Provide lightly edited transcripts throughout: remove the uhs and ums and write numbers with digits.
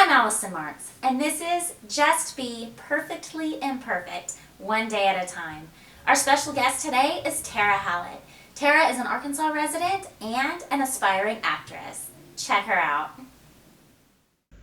I'm Allison Marks, and this is Just Be Perfectly Imperfect, one day at a time. Our special guest today is Tara Hallett. Tara is an Arkansas resident and an aspiring actress. Check her out.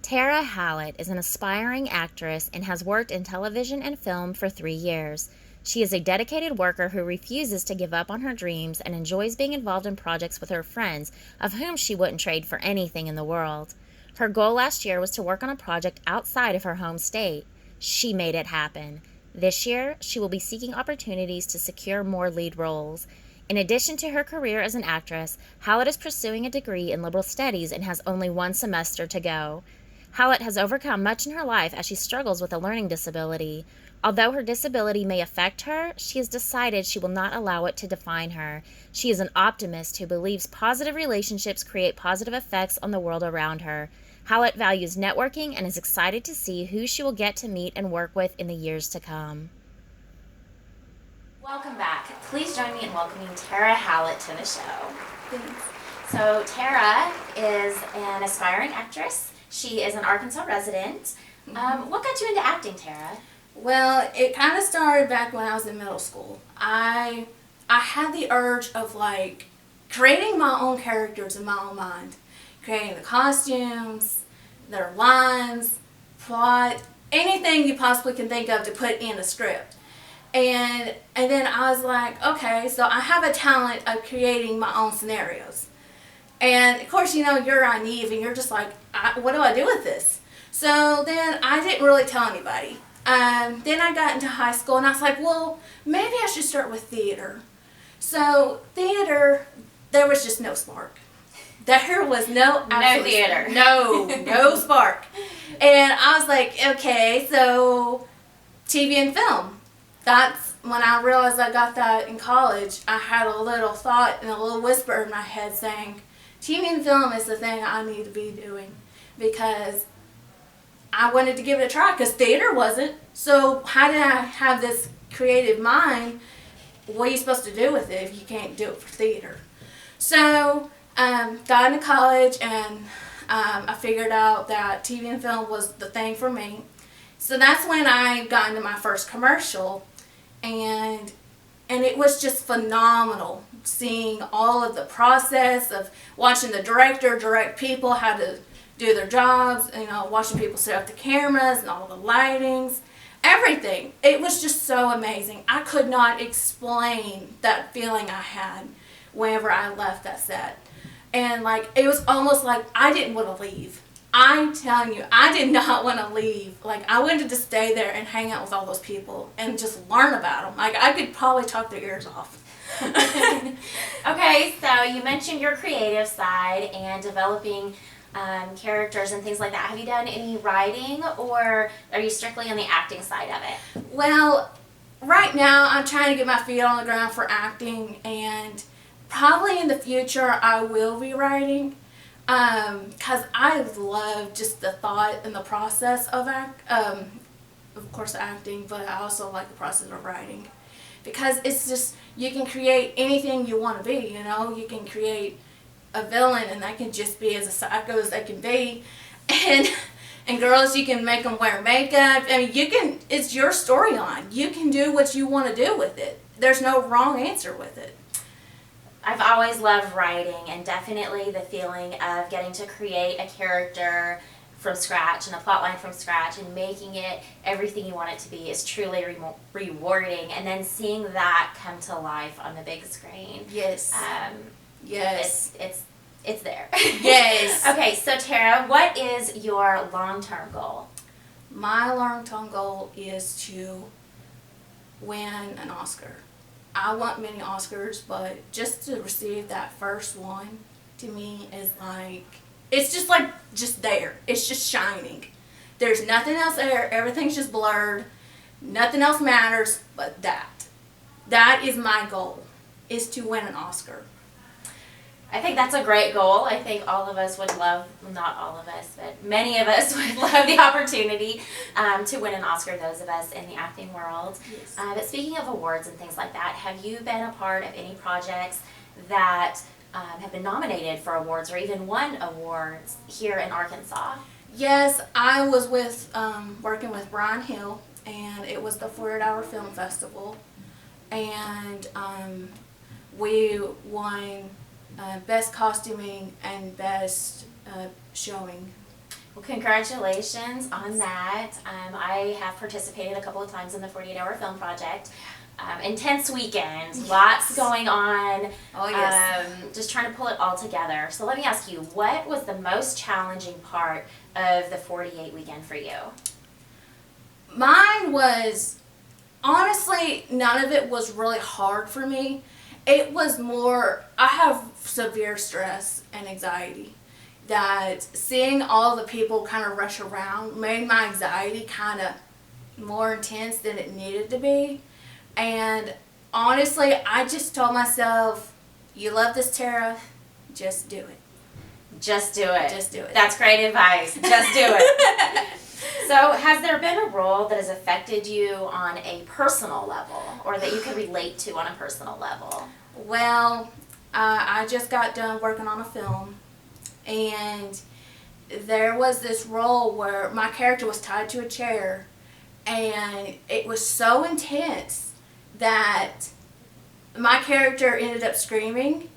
Tara Hallett is an aspiring actress and has worked in television and film for 3 years. She is a dedicated worker who refuses to give up on her dreams and enjoys being involved in projects with her friends, of whom she wouldn't trade for anything in the world. Her goal last year was to work on a project outside of her home state. She made it happen. This year, she will be seeking opportunities to secure more lead roles. In addition to her career as an actress, Hallett is pursuing a degree in liberal studies and has only 1 semester to go. Hallett has overcome much in her life as she struggles with a learning disability. Although her disability may affect her, she has decided she will not allow it to define her. She is an optimist who believes positive relationships create positive effects on the world around her. Hallett values networking and is excited to see who she will get to meet and work with in the years to come. Welcome back. Please join me in welcoming Tara Hallett to the show. Thanks. So Tara is an aspiring actress. She is an Arkansas resident. What got you into acting, Tara? Well, it kind of started back when I was in middle school. I had the urge of like creating my own characters in my own mind, creating the costumes, their lines, plot, anything you possibly can think of to put in a script. And then I was like, okay, so I have a talent of creating my own scenarios. And of course, you know, you're naive and you're just like, what do I do with this? So then I didn't really tell anybody. Then I got into high school and I was like, well, maybe I should start with theater. So theater, there was just no spark. There was no theater. No spark. And I was like, okay, so TV and film. That's when I realized I got that in college. I had a little thought and a little whisper in my head saying, TV and film is the thing I need to be doing, because I wanted to give it a try because theater wasn't. So how did I have this creative mind? What are you supposed to do with it if you can't do it for theater? So got into college and I figured out that TV and film was the thing for me. So that's when I got into my first commercial, and it was just phenomenal seeing all of the process of watching the director direct people how to do their jobs, you know, watching people set up the cameras and all the lightings, everything. It was just so amazing. I could not explain that feeling I had whenever I left that set. And like, it was almost like I didn't want to leave. I'm telling you, I did not want to leave. Like, I wanted to stay there and hang out with all those people and just learn about them. Like, I could probably talk their ears off. Okay, so you mentioned your creative side and developing characters and things like that. Have you done any writing, or are you strictly on the acting side of it? Well, right now I'm trying to get my feet on the ground for acting, and probably in the future I will be writing, because I love just the thought and the process of course acting, but I also like the process of writing, because it's just, you can create anything you want to be, you know. You can create a villain and that can just be as a psycho as they can be, and girls, you can make them wear makeup. I mean, you can, it's your storyline. You can do what you want to do with it. There's no wrong answer with it. I've always loved writing, and definitely the feeling of getting to create a character from scratch and a plot line from scratch and making it everything you want it to be is truly rewarding, and then that come to life on the big screen. Yes. Yes. It's there. Yes. Okay, so Tara, what is your long-term goal? My long-term goal is to win an Oscar. I want many Oscars, but just to receive that first one, to me, is like, it's just like, just there. It's just shining. There's nothing else there. Everything's just blurred. Nothing else matters but that. That is my goal, is to win an Oscar. I think that's a great goal. I think all of us would love, not all of us, but many of us would love the opportunity to win an Oscar, those of us in the acting world. Yes. But speaking of awards and things like that, have you been a part of any projects that have been nominated for awards or even won awards here in Arkansas? Yes, I was with working with Brian Hill, and it was the 48-hour film festival, and we won best costuming and best showing. Well, congratulations on that. I have participated a couple of times in the 48-hour film project. Intense weekend, lots going on. Oh yes. Just trying to pull it all together. So let me ask you, what was the most challenging part of the 48 weekend for you? Mine was, honestly, none of it was really hard for me. It was more, I have severe stress and anxiety. That seeing all the people kind of rush around made my anxiety kind of more intense than it needed to be. And honestly, I just told myself, you love this, Tara, just do it. Just do it. Just do it. That's great advice. Just do it. So, has there been a role that has affected you on a personal level, or that you can relate to on a personal level? Well, I just got done working on a film, and there was this role where my character was tied to a chair, and it was so intense that my character ended up screaming,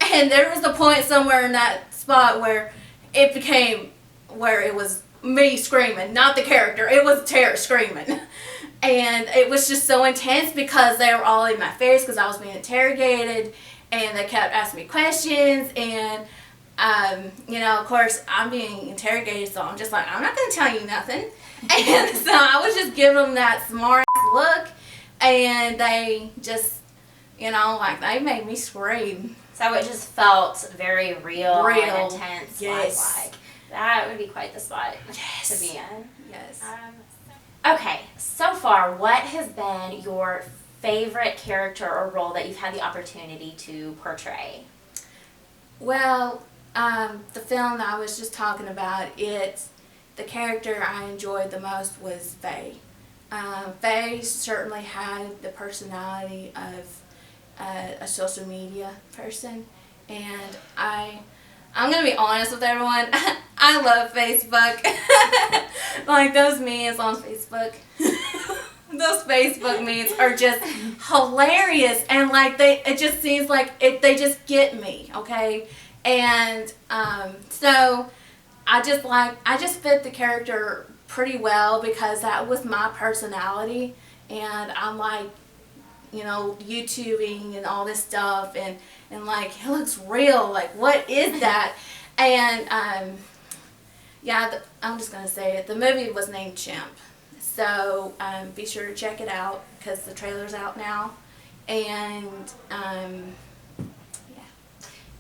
and there was a point somewhere in that spot where it became where it was me screaming, not the character, it was Tara screaming. And it was just so intense because they were all in my face because I was being interrogated, and they kept asking me questions, and of course I'm being interrogated, so I'm just like, I'm not going to tell you nothing. And so I was just giving them that smart ass look, and they just, they made me scream. So it just felt very real. And intense. Yes. Like that would be quite the spot Yes. to be in. Yes. Okay, so far, what has been your favorite character or role that you've had the opportunity to portray? Well, the film that I was just talking about, the character I enjoyed the most was Faye. Faye certainly had the personality of a social media person, and I'm going to be honest with everyone, I love Facebook. Like those memes on Facebook. Those Facebook memes are just hilarious, and it just seems like they just get me, okay? And so I just fit the character pretty well because that was my personality, and I'm YouTubing and all this stuff, and it looks real, what is that? And I'm just gonna say it, the movie was named Chimp, so be sure to check it out because the trailer's out now. And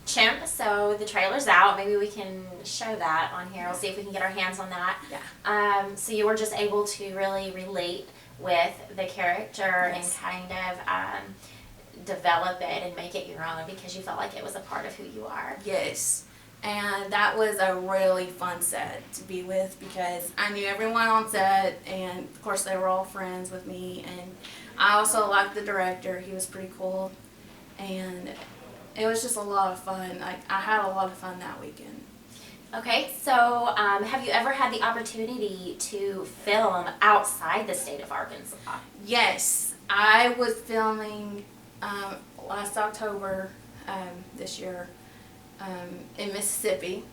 Chimp, so the trailer's out. Maybe we can show that on here. We'll see if we can get our hands on that. Yeah. So you were just able to really relate with the character. Yes. And kind of develop it and make it your own because you felt like it was a part of who you are. Yes. And that was a really fun set to be with because I knew everyone on set, and of course they were all friends with me, and I also liked the director. He was pretty cool, and it was just a lot of fun. I had a lot of fun that weekend. Okay, so have you ever had the opportunity to film outside the state of Arkansas? Yes, I was filming last October this year in Mississippi,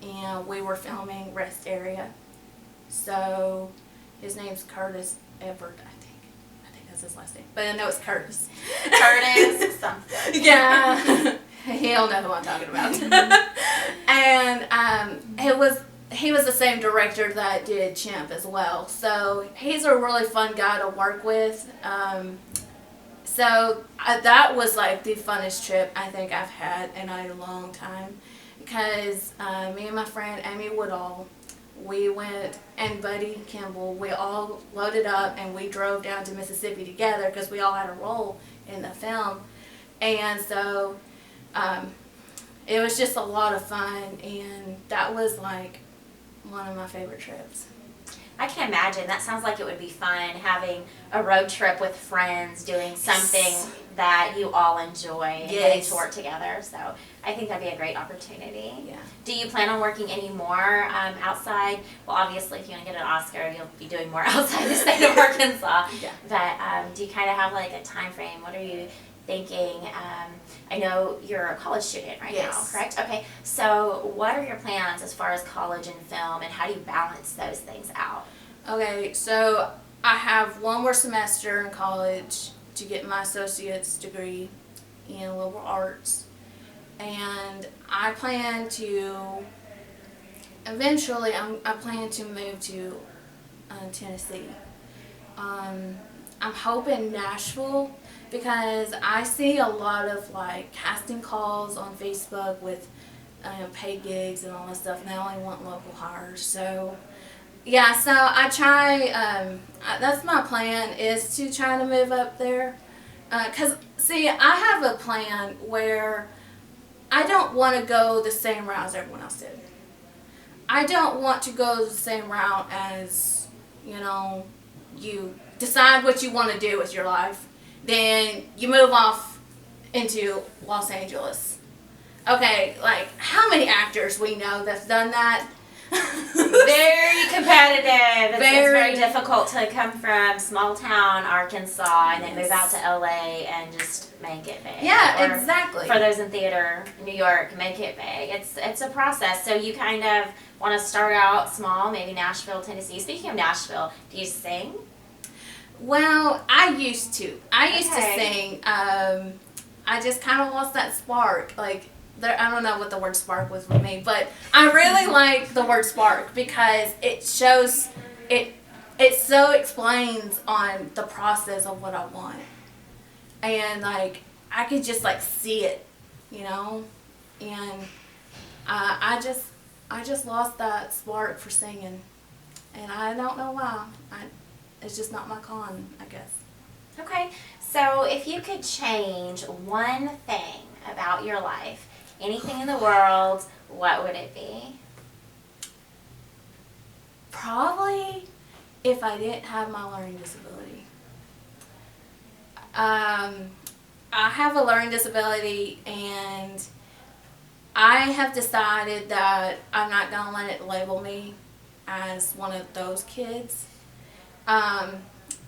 and we were filming Rest Area. So his name's Curtis Everett, I think that's his last name, but I know it's Curtis. Curtis something. Yeah. He'll know who I'm talking about. And he was the same director that did Chimp as well. So he's a really fun guy to work with. So that was the funnest trip I think I've had in a long time, because me and my friend Amy Woodall, we went, and Buddy Kimball, we all loaded up and we drove down to Mississippi together because we all had a role in the film. And so it was just a lot of fun, and that was one of my favorite trips. I can imagine. That sounds like it would be fun, having a road trip with friends, doing something that you all enjoy and getting Yes. to work together. So I think that'd be a great opportunity. Yeah. Do you plan on working any more outside? Well, obviously, if you want to get an Oscar, you'll be doing more outside the state of Arkansas. Yeah. But do you kind of have like a time frame? What are you thinking? I know you're a college student right Yes. now, correct? Okay. So what are your plans as far as college and film, and how do you balance those things out? Okay, so I have one more semester in college to get my associate's degree in liberal arts. And I plan to, eventually, I plan to move to Tennessee. I'm hoping Nashville, because I see a lot of like casting calls on Facebook with paid gigs and all that stuff, and they only want local hires. So yeah, so I try, that's my plan, is to try to move up there. Because, see, I have a plan where I don't want to go the same route as everyone else did. I don't want to go the same route as, you decide what you want to do with your life, then you move off into Los Angeles. Okay, like, how many actors we know that's done that? Very competitive. It's Very. very difficult to come from small town Arkansas and then move out to LA and just make it big. Yeah, Or exactly. for those in theater, New York, make it big. It's a process. So you kind of want to start out small, maybe Nashville, Tennessee. Speaking of Nashville, do you sing? Well, I used to. I used to Okay. sing. I just kind of lost that spark. Like, I don't know what the word spark was with me, but I really like the word spark because it shows, it so explains on the process of what I want. And, like, I could just, like, see it, And I just lost that spark for singing. And I don't know why. It's just not my calling, I guess. Okay. So if you could change one thing about your life, anything in the world, what would it be? Probably if I didn't have my learning disability. I have a learning disability, and I have decided that I'm not going to let it label me as one of those kids,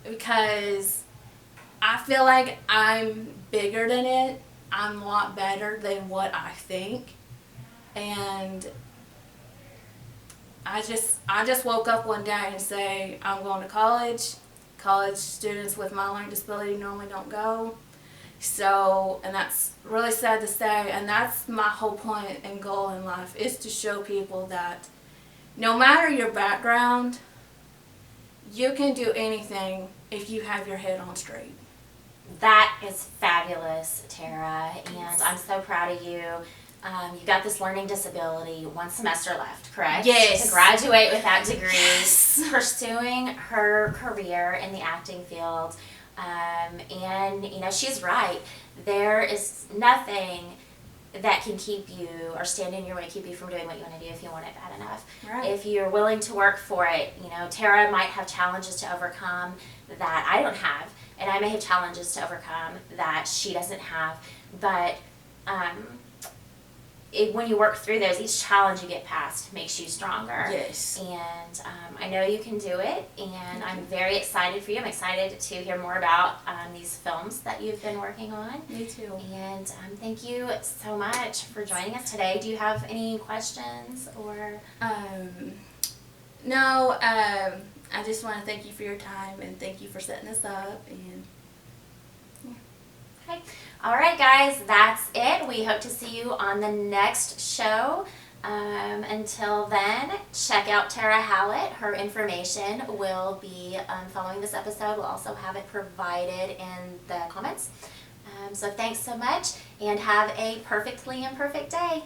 because I feel like I'm bigger than it. I'm a lot better than what I think, and I just woke up one day and say I'm going to college. College students with my learning disability normally don't go, so, and that's really sad to say, and that's my whole point and goal in life, is to show people that no matter your background, you can do anything if you have your head on straight. That is fabulous, Tara, and I'm so proud of you. You got this learning disability, one semester left, correct? Yes. To graduate with that degree, Yes. pursuing her career in the acting field. And, she's right. There is nothing that can keep you or stand in your way, keep you from doing what you want to do if you want it bad enough. Right. If you're willing to work for it, Tara might have challenges to overcome that I don't have. And I may have challenges to overcome that she doesn't have, but when you work through those, each challenge you get past makes you stronger. Yes. And I know you can do it, and I'm very excited for you. I'm excited to hear more about these films that you've been working on. Me too. And thank you so much for joining us today. Do you have any questions or? No, I just want to thank you for your time, and thank you for setting us up. And Okay. All right, guys, that's it. We hope to see you on the next show. Until then, check out Tara Hallett. Her information will be following this episode. We'll also have it provided in the comments. So thanks so much, and have a perfectly imperfect day.